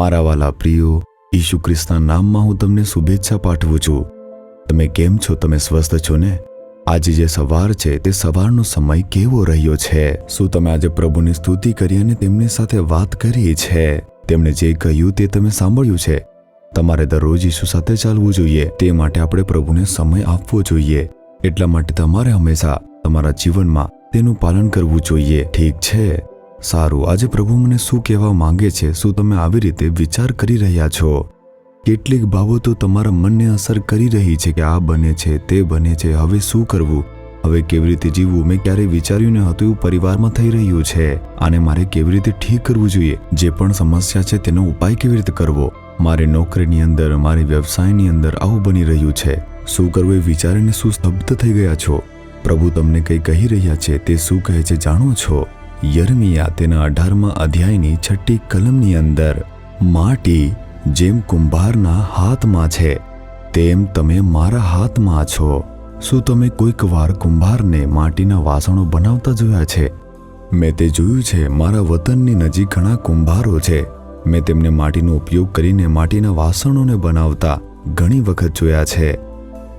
મારા વાલા પ્રિયો, ઈસુ ખ્રિસ્તના નામમાં હું તમને શુભેચ્છા પાઠવું છું. તમે કેમ છો? તમે સ્વસ્થ છો ને? આજે જે સવાર છે તે સવારનો સમય કેવો રહ્યો છે? શું તમે આજે પ્રભુની સ્તુતિ કરી અને તેમની સાથે વાત કરી છે? તેમણે જે કહ્યું તે તમે સાંભળ્યું છે? તમારે દરરોજ ઈસુ સાથે ચાલવું જોઈએ. તે માટે આપણે પ્રભુને સમય આપવો જોઈએ. એટલા માટે તમારે હંમેશા તમારા જીવનમાં તેનું પાલન કરવું જોઈએ. ઠીક છે, સારું. આજે પ્રભુ મને શું કહેવા માંગે છે? શું તમે આવી રીતે વિચાર કરી રહ્યા છો? કેટલીક બાબતો તમારા મનને અસર કરી રહી છે કે આ બને છે, તે બને છે, હવે શું કરવું, હવે કેવી રીતે જીવવું, મેં ક્યારેય વિચાર્યું ન હતું એવું પરિવારમાં થઈ રહ્યું છે, આને મારે કેવી રીતે ઠીક કરવું જોઈએ, જે પણ સમસ્યા છે તેનો ઉપાય કેવી રીતે કરવો, મારી નોકરીની અંદર, મારી વ્યવસાયની અંદર આવું બની રહ્યું છે, શું કરવું એ વિચારીને શું સ્તબ્ધ થઈ ગયા છો? પ્રભુ તમને કંઈ કહી રહ્યા છે. તે શું કહે છે જાણો છો? યર્મિયા તેના 18મા અધ્યાયની 6ઠ્ઠી કલમની અંદર, માટી જેમ કુંભારના હાથમાં છે તેમ તમે મારા હાથમાં છો. શું તમે કોઈક વાર કુંભારને માટીના વાસણો બનાવતા જોયા છે? મેં તે જોયું છે. મારા વતનની નજીક ઘણા કુંભારો છે. મેં તેમને માટીનો ઉપયોગ કરીને માટીના વાસણોને બનાવતા ઘણી વખત જોયા છે.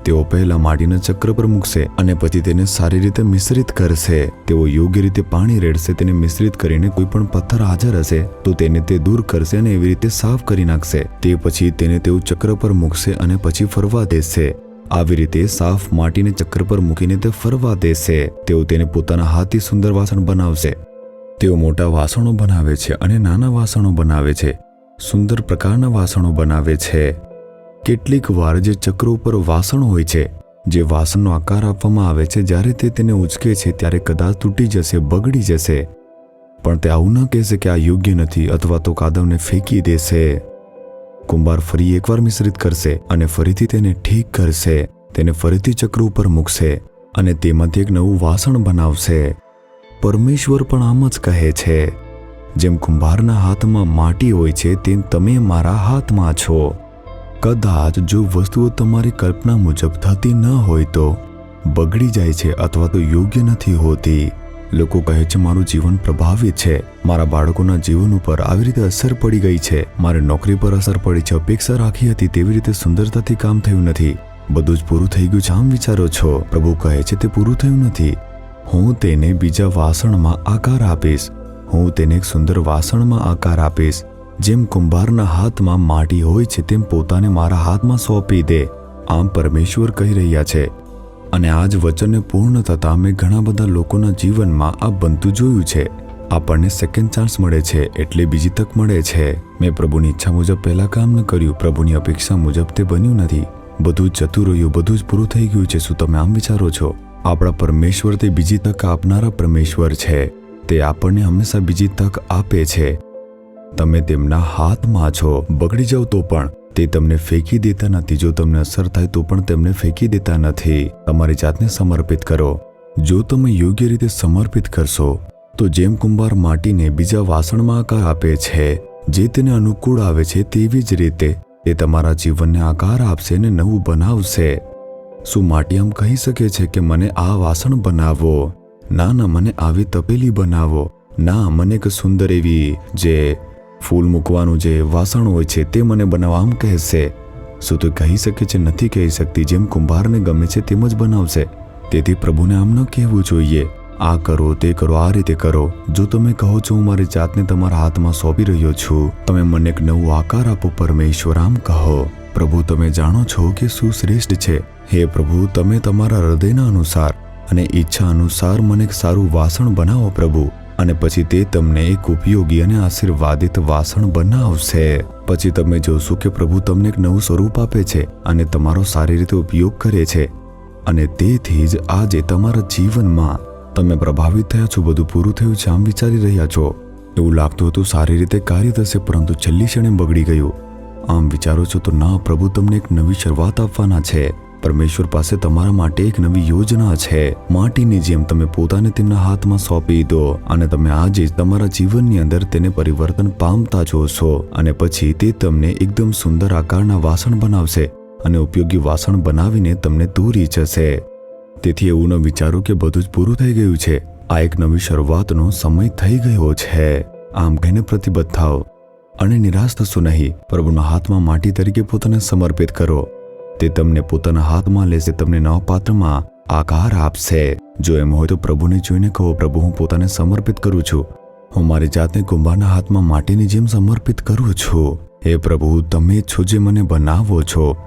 તેઓ પહેલા માટીના ચક્ર પર મૂકશે અને પછી તેને સારી રીતે મિશ્રિત કરશે. તેઓ યોગ્ય રીતે પાણી રેડશે. તેને મિશ્રિત કરીને કોઈ પણ પથ્થર હાજર હશે તો તેને તે દૂર કરશે અને એવી રીતે સાફ કરી નાખશે. તે પછી તેને તેઓ ચક્ર પર મૂકશે અને પછી ફરવા દેશે. આવી રીતે સાફ માટીને ચક્ર પર મૂકીને તે ફરવા દેશે. તેઓ તેને પોતાના હાથથી સુંદર વાસણ બનાવશે. તેઓ મોટા વાસણો બનાવે છે અને નાના વાસણો બનાવે છે. સુંદર પ્રકારના વાસણો બનાવે છે. કેટલીક વાર જે ચક્રો ઉપર વાસણ હોય છે, જે વાસણનો આકાર આપવામાં આવે છે, જ્યારે તે તેને ઉચકે છે ત્યારે કદાચ તૂટી જશે, બગડી જશે, પણ તે આવું ન કહેશે કે આ યોગ્ય નથી અથવા તો કાદવને ફેંકી દેશે. કુંભાર ફરી એકવાર મિશ્રિત કરશે અને ફરીથી તેને ઠીક કરશે. તેને ફરીથી ચક્ર ઉપર મૂકશે અને તેમાંથી એક નવું વાસણ બનાવશે. પરમેશ્વર પણ આમ જ કહે છે, જેમ કુંભારના હાથમાં માટી હોય છે તેમ તમે મારા હાથમાં છો. કદાચ જો વસ્તુઓ તમારી કલ્પના મુજબ થતી ન હોય તો બગડી જાય છે અથવા તો યોગ્ય નથી હોતી. લોકો કહે છે મારું જીવન પ્રભાવિત છે, મારા બાળકોના જીવન ઉપર આવી રીતે અસર પડી ગઈ છે, મારી નોકરી પર અસર પડી છે, અપેક્ષા રાખી હતી તેવી રીતે સુંદરતાથી કામ થયું નથી, બધું જ પૂરું થઈ ગયું છે આમ વિચારો છો. પ્રભુ કહે છે તે પૂરું થયું નથી. હું તેને બીજા વાસણમાં આકાર આપીશ. હું તેને એક સુંદર વાસણમાં આકાર આપીશ. જેમ કુંભારના હાથમાં માટી હોય છે તેમ પોતાને મારા હાથમાં સોંપી દે. આમ પરમેશ્વર કહી રહ્યા છે. અને આ જ વચનને પૂર્ણ થતાં મેં ઘણા બધા લોકોના જીવનમાં આ બનતું જોયું છે. આપણને સેકન્ડ ચાન્સ મળે છે એટલે બીજી તક મળે છે. મેં પ્રભુની ઈચ્છા મુજબ પહેલાં કામ ન કર્યું, પ્રભુની અપેક્ષા મુજબ તે બન્યું નથી, બધું જ જતું રહ્યું, બધું જ પૂરું થઈ ગયું છે. શું તમે આમ વિચારો છો? આપણા પરમેશ્વર તે બીજી તક આપનારા પરમેશ્વર છે. તે આપણને હંમેશા બીજી તક આપે છે. તમે તેમના હાથમાં છો. બગડી જાઓ તો પણ તે તમને ફેંકી દેતા નથી. જો તમને અસર થાય તો પણ તેમને ફેંકી દેતા નથી. તમારી જાતને સમર્પિત કરો. જો તમે યોગ્ય રીતે સમર્પિત કરશો તો જેમ કુંભાર માટીને બીજા વાસણમાં આકાર આપે છે, જે તેને અનુકૂળ આવે છે, તેવી જ રીતે તે તમારા જીવનને આકાર આપશે અને નવું બનાવશે. શું માટી આમ કહી શકે છે કે મને આ વાસણ બનાવો? ના, મને આવી તપેલી બનાવો. ના, મને એક સુંદર એવી જે ફૂલ મૂકવાનું જે વાસણ હોય છે તે મને બનાવવા આમ કહેશે. શું તો કહી શકે છે? નથી કહી શકતી. જેમ કુંભારને ગમે છે તેમ જ બનાવશે. તેથી પ્રભુને આમ ન કહેવું જોઈએ, આ કરો, તે કરો, આ રીતે કરો. જો તમે કહો છો હું મારી જાતને તમારા હાથમાં સોંપી રહ્યો છું, તમે મને એક નવો આકાર આપો પરમેશ્વર, આમ કહો. પ્રભુ તમે જાણો છો કે શું શ્રેષ્ઠ છે. હે પ્રભુ, તમે તમારા હૃદયના અનુસાર અને ઈચ્છા અનુસાર મને એક સારું વાસણ બનાવો પ્રભુ. અને પછી તે તમને એક ઉપયોગી અને આશીર્વાદિત વાસણ બનાવશે. પછી તમે જોશો કે પ્રભુ તમને એક નવું સ્વરૂપ આપે છે અને તમારો સારી રીતે ઉપયોગ કરે છે. અને તેથી જ આજે તમારા જીવનમાં તમે પ્રભાવિત થયા છો, બધું પૂરું થયું છે આમ વિચારી રહ્યા છો. એવું લાગતું હતું સારી રીતે કાર્ય થશે, પરંતુ છેલ્લી ક્ષણે બગડી ગયું. આમ વિચારો છો તો ના, પ્રભુ તમને એક નવી શરૂઆત આપવાના છે. પરમેશ્વર પાસે તમારા માટે એક નવી યોજના છે. માટીની જેમ તમે પોતાને તેમના હાથમાં સોંપી દો અને તમે આજે જ તમારા જીવનની અંદર તેને પરિવર્તન પામતા જોશો. અને પછી તે તમને એકદમ સુંદર આકારના વાસણ બનાવશે અને ઉપયોગી વાસણ બનાવીને તમને દોરી જશે. તેથી એવું ન વિચારો કે બધું જ પૂરું થઈ ગયું છે. આ એક નવી શરૂઆતનો સમય થઈ ગયો છે. આમ કહીને પ્રતિબદ્ધ થાઓ. અને નિરાશ થશો નહીં. પ્રભુના હાથમાં માટી તરીકે પોતાને સમર્પિત કરો. તે તમને પોતાના હાથમાં લેશે, તમને નવા પાત્રમાં આકાર આપશે. જો એમ હોય તો પ્રભુને જોઈને કહો, પ્રભુ હું પોતાને સમર્પિત કરું છું. હું મારી જાતને કુંભારના હાથમાં માટીની જેમ સમર્પિત કરું છું. હે પ્રભુ, તમે જ છો જે મને બનાવો છો.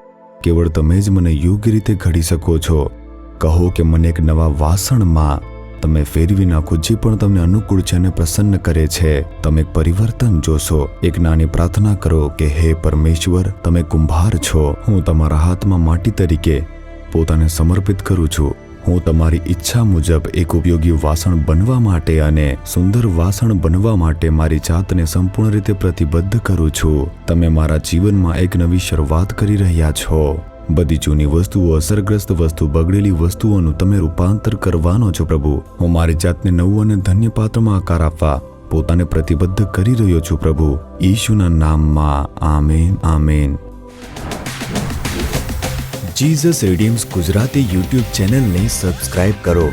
કેવળ તમે જ મને યોગ્ય રીતે ઘડી શકો છો. કહો કે મને એક નવા વાસણમાં તમે ફેરવી નાખો, જે પણ તમને અનુકૂળ છે અને પ્રસન્ન કરે છે. તમે એક પરિવર્તન જોશો. એક નાની પ્રાર્થના કરો કે હે પરમેશ્વર, તમે કુંભાર છો. હું તમારા હાથમાં માટી તરીકે પોતાને સમર્પિત કરું છું. હું તમારી ઈચ્છા મુજબ એક ઉપયોગી વાસણ બનવા માટે અને સુંદર વાસણ બનવા માટે મારી જાતને સંપૂર્ણ રીતે પ્રતિબદ્ધ કરું છું. તમે મારા જીવનમાં એક નવી શરૂઆત કરી રહ્યા છો. બધી જૂની વસ્તુઓ, અસરગ્રસ્ત વસ્તુ, બગડેલી વસ્તુઓનું તમે રૂપાંતર કરવાનો છો. પ્રભુ, હું મારી જાતને નવું અને ધન્ય પાત્રમાં આકાર આપવા પોતાને પ્રતિબદ્ધ કરી રહ્યો છું. પ્રભુ, ઈશુના નામમાં આમેન, આમેન. જીસસ રીડીમ્સ ગુજરાતી યુટ્યુબ ચેનલને સબસ્ક્રાઇબ કરો.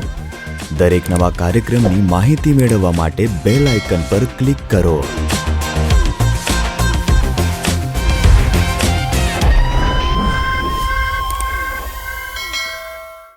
દરેક નવા કાર્યક્રમની માહિતી મેળવવા માટે બેલ આઇકન પર ક્લિક કરો.